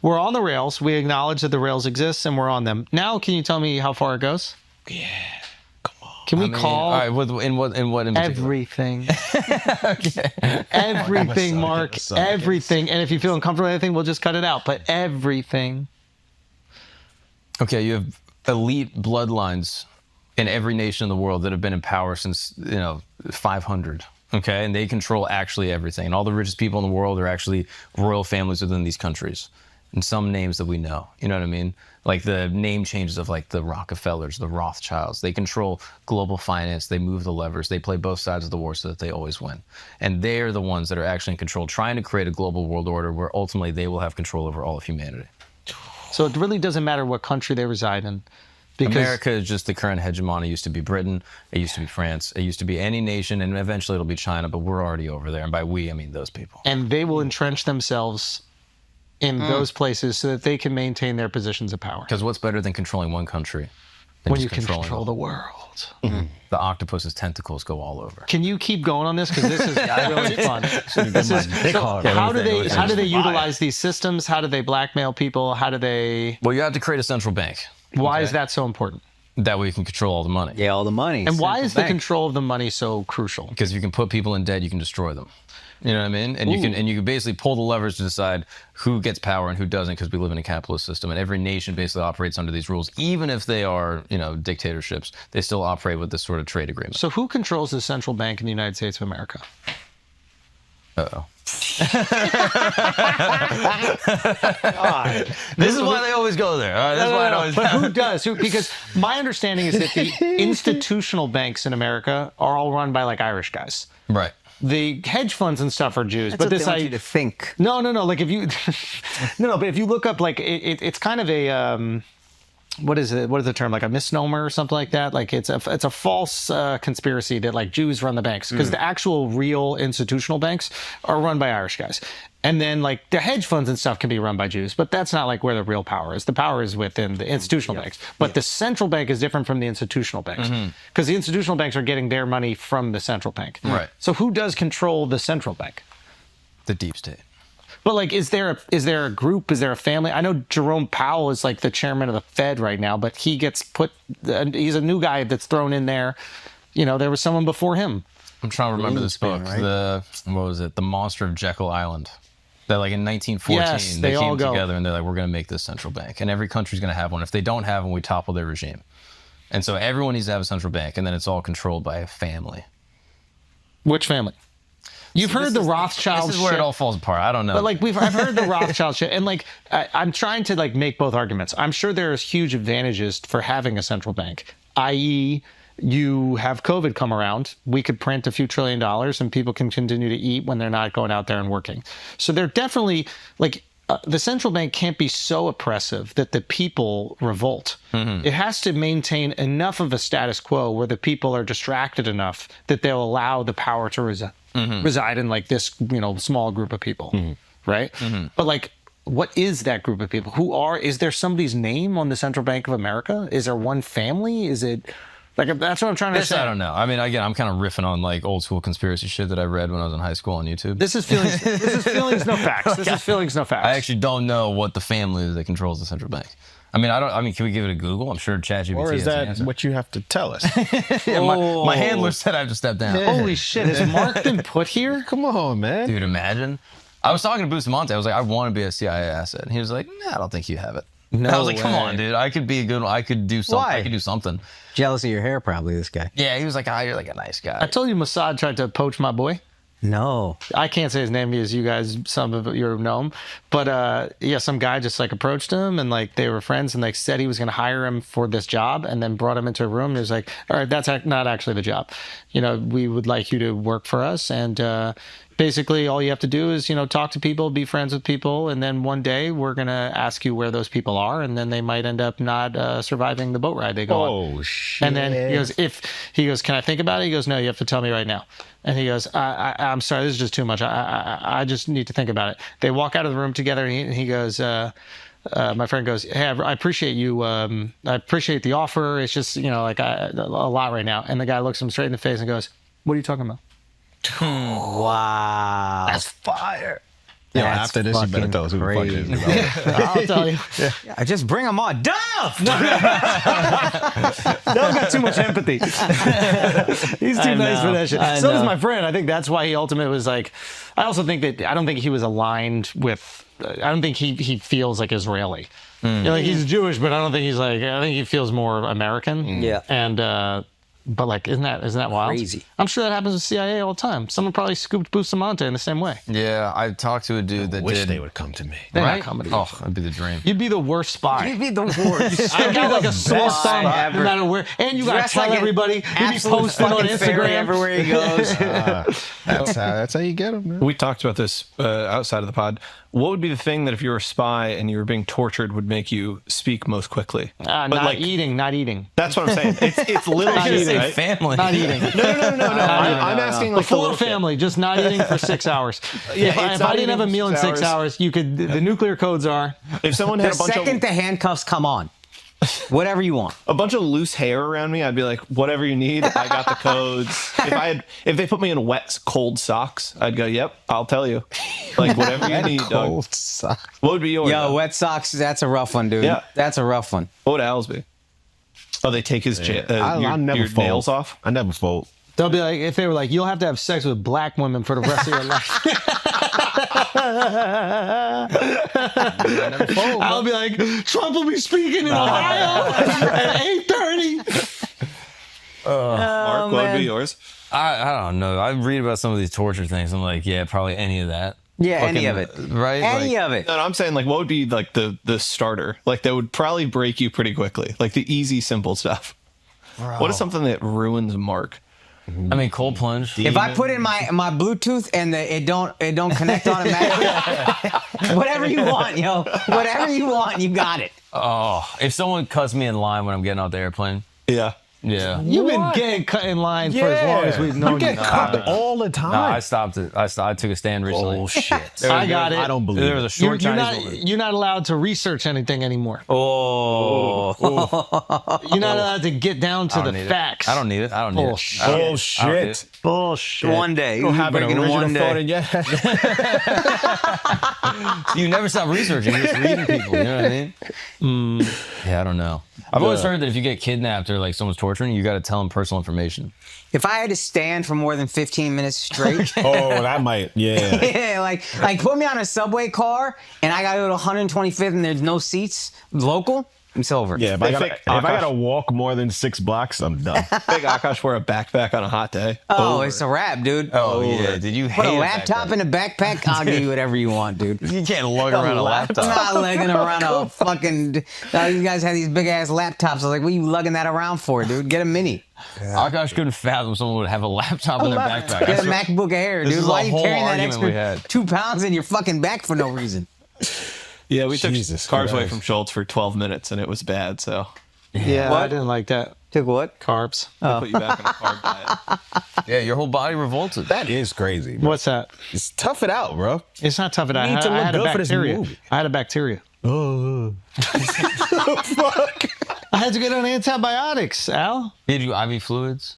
we're on the rails. We acknowledge that the rails exist and we're on them. Now, can you tell me how far it goes? Yeah. Can we call all right, in what in particular? everything? Okay. Everything, Mark. Everything. And if you feel uncomfortable with anything, we'll just cut it out. But everything. Okay, you have elite bloodlines in every nation in the world that have been in power since 500. Okay, and they control actually everything. And all the richest people in the world are actually royal families within these countries. And some names that we know. You know what I mean? Like the name changes of like the Rockefellers, the Rothschilds. They control global finance. They move the levers. They play both sides of the war so that they always win. And they're the ones that are actually in control, trying to create a global world order where ultimately they will have control over all of humanity. So it really doesn't matter what country they reside in. Because America is just the current hegemon. It used to be Britain. It used to be France. It used to be any nation, and eventually it'll be China, but we're already over there. And by we, I mean those people. And they will entrench themselves in those places so that they can maintain their positions of power. Because what's better than controlling one country? When you can control the world. Mm-hmm. The octopus's tentacles go all over. Can you keep going on this? Because this is really fun. How do they utilize these systems? How do they blackmail people? How do they... Well, you have to create a central bank. Why is that so important? That way you can control all the money. Yeah, all the money. And why is the control of the money so crucial? Because if you can put people in debt, you can destroy them. You know what I mean? And you can basically pull the levers to decide who gets power and who doesn't, because we live in a capitalist system, and every nation basically operates under these rules. Even if they are, dictatorships, they still operate with this sort of trade agreement. So who controls the central bank in the United States of America? Uh-oh. This is why they always go there. All right, that's why it always But who does? Because my understanding is that the institutional banks in America are all run by like Irish guys. Right. The hedge funds and stuff are Jews, That's but what this they want you to think. No. Like if you, but if you look up, like it's kind of a what is it? What is the term? Like a misnomer or something like that? Like it's a false conspiracy that like Jews run the banks, because the actual real institutional banks are run by Irish guys. And then like the hedge funds and stuff can be run by Jews, but that's not like where the real power is. The power is within the institutional banks. But the central bank is different from the institutional banks, because the institutional banks are getting their money from the central bank. Right. So who does control the central bank? The deep state. But like, is there a group? Is there a family? I know Jerome Powell is like the chairman of the Fed right now, but he gets he's a new guy that's thrown in there. There was someone before him. I'm trying to remember this book. Right? What was it? The Monster of Jekyll Island. That like in 1914, Yes, they came together and they're like, we're going to make this central bank. And every country's going to have one. If they don't have one, we topple their regime. And so everyone needs to have a central bank, and then it's all controlled by a family. Which family? You've heard the Rothschild. This is where it all falls apart. I don't know. But like I've heard the Rothschild shit, and like I'm trying to like make both arguments. I'm sure there's huge advantages for having a central bank, i.e., you have COVID come around, we could print a few $1 trillion and people can continue to eat when they're not going out there and working. So they're definitely like the central bank can't be so oppressive that the people revolt. It has to maintain enough of a status quo where the people are distracted enough that they'll allow the power to reside in like this, small group of people, right? But like, what is that group of people? Is there somebody's name on the Central Bank of America? Is there one family? Is it... Like, that's what I'm trying to say. I don't know. I mean, again, I'm kind of riffing on like old school conspiracy shit that I read when I was in high school on YouTube. This is feelings. This is feelings, no facts. This is feelings, no facts. I actually don't know what the family is that controls the central bank. I mean, can we give it a Google? I'm sure ChatGPT Or is has an that answer. what you have to tell us? Yeah, my handler said I have to step down. Holy shit! Has Mark been put here? Come on, man. Dude, imagine. I was talking to Bustamante. I was like, I want to be a CIA asset. And he was like, nah, I don't think you have it. No I was like, come way. on, dude. I could be a good one. I could do something. Why? I could do something. Jealous of your hair, probably, this guy. Yeah, he was like, you're like a nice guy. I told you Mossad tried to poach my boy. No. I can't say his name because you guys, some of you know him. But some guy just like approached him and like they were friends and like said he was going to hire him for this job and then brought him into a room. And he was like, all right, that's not actually the job. We would like you to work for us. And basically all you have to do is, talk to people, be friends with people. And then one day we're going to ask you where those people are. And then they might end up not surviving the boat ride they go on. Oh, shit. And then he goes, can I think about it? He goes, no, you have to tell me right now. And he goes, I'm sorry, this is just too much. I just need to think about it. They walk out of the room together and he goes, my friend goes, hey, I appreciate you. I appreciate the offer. It's just, a lot right now. And the guy looks him straight in the face and goes, what are you talking about? Wow. That's fire. Yo, That's after this, you better fucking tell us who the fuck it is. crazy. I'll tell you. I just bring them on. Duff! Doug got too much empathy. He's too nice for that shit. I So does know. my friend. I think that's why he ultimately was like. I also think that I don't think he was aligned with. I don't think he feels like Israeli. You know, like he's Jewish, but I don't think he's like. I think he feels more American. Yeah. And but like, isn't that wild? Crazy. I'm sure that happens with CIA all the time. Someone probably scooped Bustamante in the same way. Yeah, I talked to a dude that Wish did. they would come to me. They're Right? not coming to you. Oh, that'd be the dream. You'd be the worst spy. You'd be the worst. I'd be like a sore best thumb spy no ever. matter where. And you gotta Dressed tell like an everybody. You'd be absolute posting on fucking fairy Instagram. everywhere he goes. That's how you get them, man. We talked about this outside of the pod. What would be the thing that if you were a spy and you were being tortured would make you speak most quickly? Not like, eating. That's what I'm saying. It's little Not shit, eating. right? Family. Not eating. No. I'm asking like the Before little shit. family, just not eating for 6 hours. Yeah, if I it's not didn't have a eating meal in for 6 6 hours, you could. The nuclear codes are. If someone The had second the handcuffs come on, whatever you want. a bunch of loose hair around me, I'd be like, whatever you need, I got the codes. If they put me in wet, cold socks, I'd go, yep, I'll tell you. Like whatever you need, dog. Cold sock. What would be yours? Yo, though? wet socks, that's a rough one, dude. Yeah. That's a rough one. What would Al's be? Oh, they take his I never your fold. nails off. I never fold. They'll be like, if they were like, you'll have to have sex with black women for the rest of your life. I'll be like, Trump will be speaking in Ohio at 8:30. Mark, what would man. be yours? I don't know. I read about some of these torture things. I'm like, yeah, probably any of that. Yeah, any Fucking- of it. Right? Any Like, of it. No, I'm saying like what would be like the starter? Like that would probably break you pretty quickly. Like the easy, simple stuff. What is something that ruins Mark? I mean, cold plunge. If I put in my Bluetooth and it don't connect automatically, whatever you want, yo, whatever you want, you got it. Oh, if someone cuts me in line when I'm getting off the airplane, Yeah. yeah. You've been getting cut in line for as long as we've known you. get cut all the time. No, I stopped it. I took a stand recently. Oh shit! I got it. I don't believe There was a it. short You're Chinese woman. not. You're not allowed to research anything anymore. Oh, You're not allowed to get down to I don't the need facts. it. I don't need it. I don't need Bullshit. it. I don't need it. I don't need Bullshit. it. Bullshit. One day, You have an breaking original one thought day. in your head. You never stop researching. You're just reading people. You know what I mean? Yeah, I don't know. I've always heard that if you get kidnapped or like someone's torturing you, you got to tell them personal information. If I had to stand for more than 15 minutes straight, Oh, that might. Yeah. yeah, like put me on a subway car and I gotta go to 125th and there's no seats local, it's over. Yeah. If I gotta walk more than 6 blocks, I'm done. Big Akash wear a backpack on a hot day. Oh, Over. it's a wrap, dude. Oh, yeah. Did you Put hate a laptop in a backpack, I'll give you whatever you want, dude. You can't lug around a I'm laptop. not lugging around a fucking. You guys have these big ass laptops. I was like, what are you lugging that around for, dude? Get a mini. Akash couldn't fathom someone would have a laptop in their backpack. I Get a swear- MacBook Air, This dude. is Why a are you whole carrying that argument we extra had. 2 pounds in your fucking back for no reason? Yeah, we took Jesus carbs away Christ. from Schultz for 12 minutes and it was bad. So Yeah, What? I didn't like that. Took what? Carbs. I put you back on a carb diet. Yeah, your whole body revolted. That is crazy. Bro. What's that? Just tough it out, bro. It's not tough. I need to look had a good for this bacteria. movie. I had a bacteria. Oh. Fuck. I had to get on antibiotics, Al. Did you IV fluids?